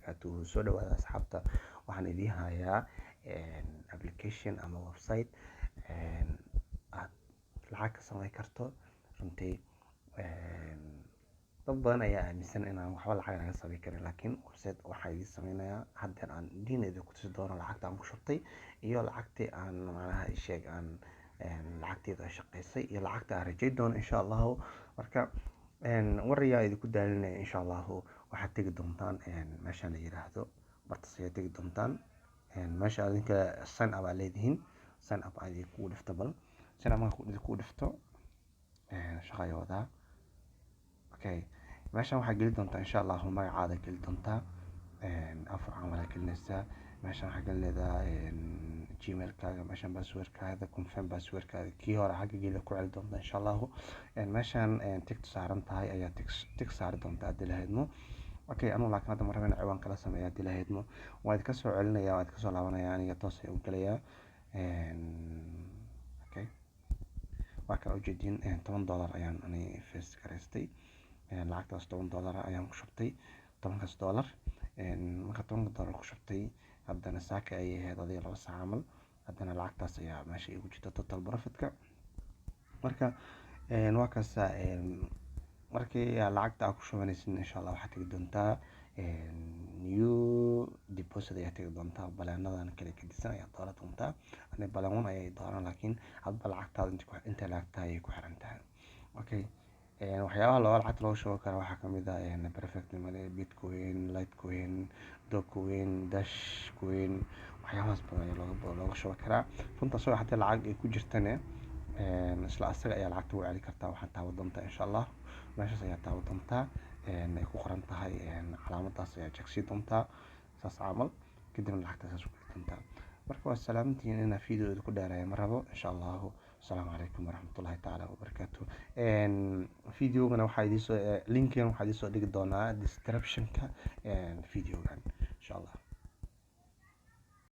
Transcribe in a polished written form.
wabarakaatuh. Soo dhawaada asxaabta, waxaan idiin hayaa application ama website aad lacag ka samayn karto. Runtii dad badan ayaa aaminsan inaan waxba lacag laga samayn karin, laakiin website waxaa idiin sameynayaa haddeer aan diineeda ku tusi doono lacagta aan ku shubtay iyo lacagtii aan macnaha sheeg aan lacagteeda shaqaysay iyo lacagta aan rajay doono insha Allah. Marka warayaa idinku daalinaya insha Allah. waxaad tegi doontaan meeshaan la yiraahdo bartas ayaa tegi doontaan meesha adinka sign up aad leedihiin. Sign up aad ku dhifto bal sign up ku dhifto shaqada wadaa. Okay, meeshaan waxaa geli doontaa insha Allah magacaada geli doontaa afar camal gelinaysaa. meeshaan waxaa gelinaysaa gmail kaaga, meeshaan password kaaga, confirm password kaaga kii hore xagga geli ku celi doontaa insha Allah. meeshaan tick saaran tahay ayaa tick saari doontaa hadii la haydmo. Okay, anu laakiin hadda marabana ciwaan kala sameeyaa hadii la haydmo. waad ka soo celinaya, waad ka soo laabanaya, aniga toos ayaan u galayaa. Okay, waa ka ujeedin $10 ayaan ani face gareystay. lacagtaas $10 ayaan ku shubtay. $10 marka $10 ku shubtay haddana saaka ay ahayd adiga 2 saac camal. haddana lacagtaas ayaa meesha igu jirta total profit-ka. marka waa kaasa markii lacagta aad ku shubanaysid insha Allah waxaad tagi doontaa new deposit ayaa tagi doontaa. balaanadan kale kadisan ayaa dooran doontaa. ani balaan ayay dooran, laakiin hadba lacagtaada inta lacagta ay ku xiran tahay. Okay, waxyaabaha lacagta looga shuban karo waxaa kamid ah perfect money, bitcoin, litecoin, dogecoin, dashcoin, waxyaabahaas badan ayaa looga shuban karaa. runta soo hadii lacag ay ku jirtana isla asaga ayaa lacagta u celi kartaa. waxaad taaban doontaa insha Allah. meeshaas ayaa taaban doontaa ay ku qoran tahay calaamadaas ayaa jagsi doontaa saas camal. kadibna lacagtaas ku geli doontaa. marka waa salaamantiin inaan fiidiyoda ku dheereeyo ma rabo insha Allah. Assalaamu calaykum waraxmatullaahi tacaala wabarakaatuh. fiidiyogana waxaa idiin soo linkigan waxaa idiin soo dhigi doonaa description-ka fiidiyogan insha Allah.